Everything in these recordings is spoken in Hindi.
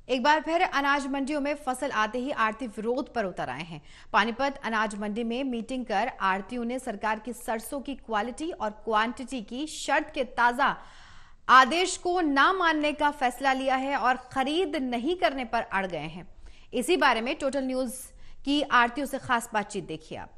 एक बार फिर अनाज मंडियों में फसल आते ही आड़ती विरोध पर उतर आए हैं। पानीपत अनाज मंडी में मीटिंग कर आड़तियों ने सरकार की सरसों की क्वालिटी और क्वांटिटी की शर्त के ताजा आदेश को न मानने का फैसला लिया है और खरीद नहीं करने पर अड़ गए हैं। इसी बारे में टोटल न्यूज की आड़तियों से खास बातचीत देखिए आप।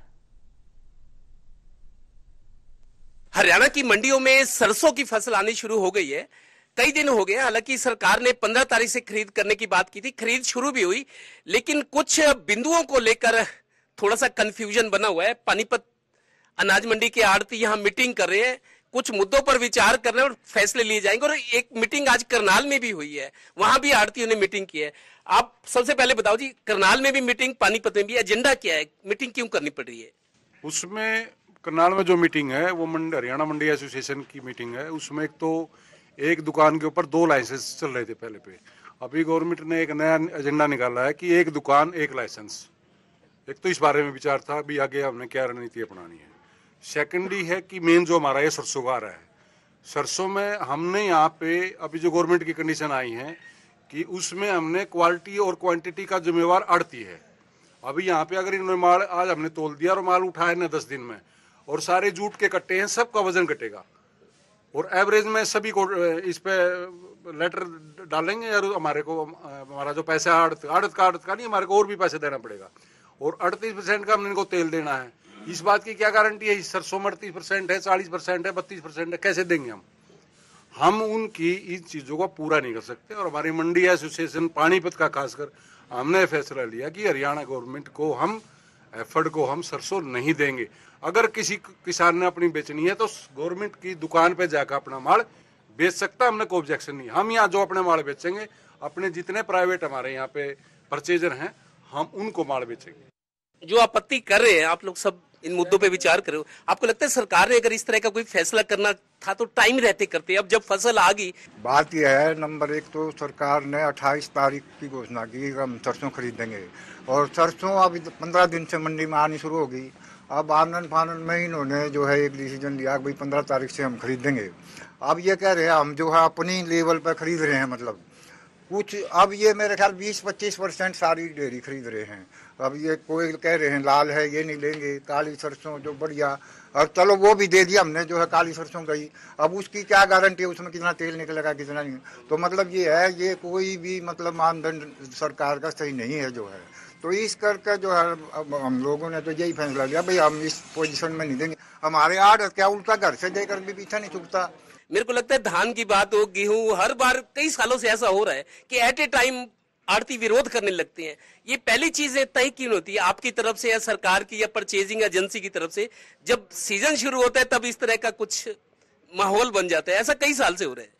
हरियाणा की मंडियों में सरसों की फसल आनी शुरू हो गई है। कई दिन हो गए, हालांकि सरकार ने 15 तारीख से खरीद करने की बात की थी, खरीद शुरू भी हुई, लेकिन कुछ बिंदुओं को लेकर थोड़ा सा कंफ्यूजन बना हुआ है। पानीपत अनाज मंडी के आड़ती यहां मीटिंग कर रहे हैं, कुछ मुद्दों पर विचार कर रहे हैं और फैसले लिए जाएंगे। और एक मीटिंग आज करनाल में भी हुई है, वहां भी आड़तियों ने मीटिंग की है। आप सबसे पहले बताओ जी, करनाल में भी मीटिंग, पानीपत में भी, एजेंडा क्या है, मीटिंग क्यों करनी पड़ रही है? उसमें करनाल में जो मीटिंग है वो हरियाणा मंडी एसोसिएशन की मीटिंग है। उसमें एक दुकान के ऊपर 2 लाइसेंस चल रहे थे पहले पे। अभी गवर्नमेंट ने एक नया एजेंडा निकाला है कि एक दुकान एक लाइसेंस। एक तो इस बारे में विचार था, अभी आगे हमने क्या रणनीति अपनानी है। सेकेंडली है कि मेन जो हमारा ये सरसों का आ रहा है, सरसों में हमने यहाँ पे अभी जो गवर्नमेंट की कंडीशन आई है कि उसमें हमने क्वालिटी और क्वांटिटी का जिम्मेवार आड़ती है। अभी यहाँ पे अगर इन्होंने माल आज हमने तोल दिया और माल उठाया ना 10 दिन में, और सारे जूट के कट्टे हैं, सबका वजन कटेगा और एवरेज में सभी को इस पे लेटर डालेंगे और हमारा जो पैसा आड़त का नहीं, हमारे को और भी पैसे देना पड़ेगा। और 38% का हमने इनको तेल देना है। इस बात की क्या गारंटी है? सरसों में 38% है, 40% है, 32% है, कैसे देंगे हम उनकी इन चीजों को पूरा नहीं कर सकते। और हमारी मंडी एसोसिएशन पानीपत का खासकर हमने फैसला लिया कि हरियाणा गवर्नमेंट को हम एफर्ड को हम सरसों नहीं देंगे। अगर किसी किसान ने अपनी बेचनी है तो गवर्नमेंट की दुकान पे जाकर अपना माल बेच सकता है, हमने कोई ऑब्जेक्शन नहीं। हम यहाँ जो अपने माल बेचेंगे, अपने जितने प्राइवेट हमारे यहाँ पे परचेजर हैं, हम उनको माल बेचेंगे। जो आपत्ति कर रहे हैं, आप लोग सब इन मुद्दों पे विचार कर रहे हो, आपको लगता है सरकार ने अगर इस तरह का कोई फैसला करना था तो टाइम रहते करते? अब जब फसल आ गई, बात यह है, नंबर 1 तो सरकार ने 28 तारीख की घोषणा की हम सरसों खरीदेंगे, और सरसों अभी 15 दिन से मंडी में आनी शुरू होगी। अब आनंद फानंद में इन्होंने जो है एक डिसीजन लिया कि भाई 15 तारीख से हम खरीदेंगे। अब ये कह रहे हैं हम जो है अपनी लेवल पर खरीद रहे हैं, मतलब कुछ अब ये मेरे ख्याल 20-25% सारी डेयरी खरीद रहे हैं। अब ये कोई कह रहे हैं लाल है ये नहीं लेंगे, काली सरसों जो बढ़िया, और चलो वो भी दे दिया हमने जो है काली सरसों गई। अब उसकी क्या गारंटी है उसमें कितना तेल निकलेगा कितना नहीं। तो मतलब ये है, ये कोई भी मतलब मानदंड सरकार का सही नहीं है जो है। तो इस करके जो है अब हम लोगों ने तो यही फैसला लिया, भाई हम इस पोजीशन में नहीं देंगे। हमारे आड़ क्या उल्टा घर से देकर भी पीछा नहीं चुकता। मेरे को लगता है धान की बात हो, गेहूं, हर बार कई सालों से ऐसा हो रहा है कि एट ए टाइम आड़ती विरोध करने लगते हैं। ये पहली चीज तय क्यों होती है आपकी तरफ से या सरकार की या परचेजिंग एजेंसी की तरफ से? जब सीजन शुरू होता है तब इस तरह का कुछ माहौल बन जाता है, ऐसा कई साल से हो रहा है।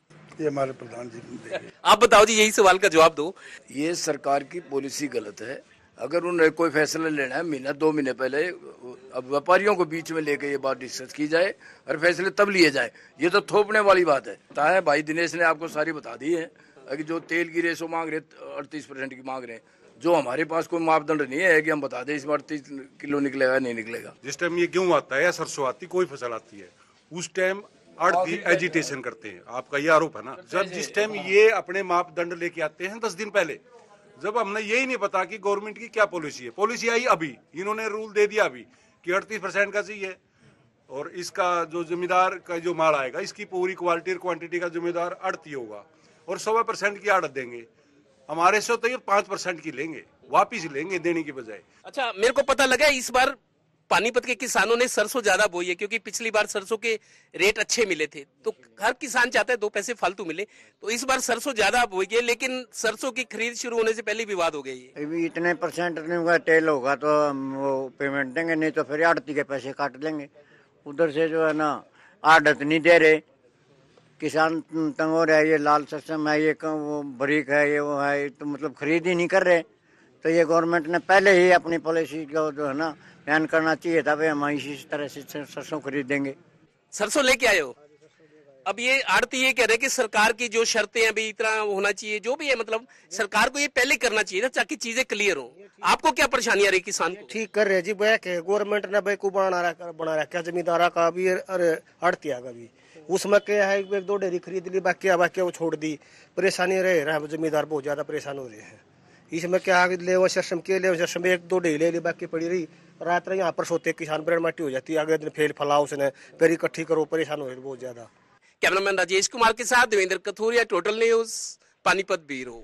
ये हमारे प्रधान जी आप बताओ जी, यही सवाल का जवाब दो। ये सरकार की पॉलिसी गलत है। अगर उन्हें कोई फैसला लेना है, महीना 2 महीने पहले अब व्यापारियों को बीच में लेकर ये बात डिस्कस की जाए और फैसले तब लिए जाए। ये तो थोपने वाली बात है। भाई दिनेश ने आपको सारी बता दी है कि जो तेल की रेशो मांग रहे 38% की मांग रहे हैं, जो हमारे पास कोई मापदंड नहीं है कि हम बता दें इसमें 38 किलो निकलेगा नहीं निकलेगा। जिस टाइम ये गेहूं आता है या सरसों आती, कोई फसल आती है, उस टाइम आड़ती एजिटेशन करते हैं। आपका ये आरोप है ना? जब जिस टाइम ये अपने मापदंड लेके आते हैं 10 दिन पहले, जब हमने यही नहीं पता कि गवर्नमेंट की क्या पॉलिसी है। पॉलिसी आई अभी, इन्होंने रूल दे दिया अभी कि 38% का चाहिए, और इसका जो जिम्मेदार का जो माल आएगा इसकी पूरी क्वालिटी और क्वांटिटी का जिम्मेदार आड़ती होगा, और 1.25% की आड़त देंगे। हमारे से तो ये 5% की लेंगे, वापिस लेंगे देने की बजाय। अच्छा, मेरे को पता लगा इस बार पानीपत के किसानों ने सरसों ज्यादा बोई है, क्योंकि पिछली बार सरसों के रेट अच्छे मिले थे, तो हर किसान चाहता है 2 पैसे फालतू मिले, तो इस बार सरसों ज्यादा बोई है। लेकिन सरसों की खरीद शुरू होने से पहले विवाद हो गई है। अभी इतने % नहीं तेल होगा तो हम वो पेमेंट देंगे, नहीं तो फिर आड़ती के पैसे काट लेंगे। उधर से जो है ना आड़त नहीं दे रहे, किसान तंग हो रहा है। ये लाल सरसों है, ये वो बरीक है, ये वो है, तो मतलब खरीद ही नहीं कर रहे। तो ये गवर्नमेंट ने पहले ही अपनी पॉलिसी को जो है ना बयान करना चाहिए था, भाई हम इसी तरह से सरसों खरीद देंगे। सरसों लेके आए हो, अब ये आड़ती ये कह रहे कि सरकार की जो शर्तें हैं अभी इतना होना चाहिए, जो भी है, मतलब सरकार को ये पहले करना चाहिए था ताकि चीजें क्लियर हो। आपको क्या परेशानी आ रही किसान को? ठीक कर रहे जी, गवर्नमेंट ने बेवकूफ बना रखा जमींदारा का भी और आड़तिया का भी। उसमें क्या है, एक दो डेयरी खरीद ली, बाकी वो छोड़ दी। परेशानी रह रहा है, जमींदार बहुत ज़्यादा परेशान हो रहे हैं। इसमें क्या है, लेबर सिस्टम के लेबर सिस्टम एक दो डेयरी ले ली, बाकी पड़ी रही। रात यहाँ पर सोते किसान ब्रेड माटी हो जाती है, अगले दिन फेल फैला उसने, फिर इकट्ठी करो, परेशान हो रहे बहुत ज़्यादा। कैमरामैन राजेश कुमार के साथ Devendra Kathuria, total news, Panipat bureau.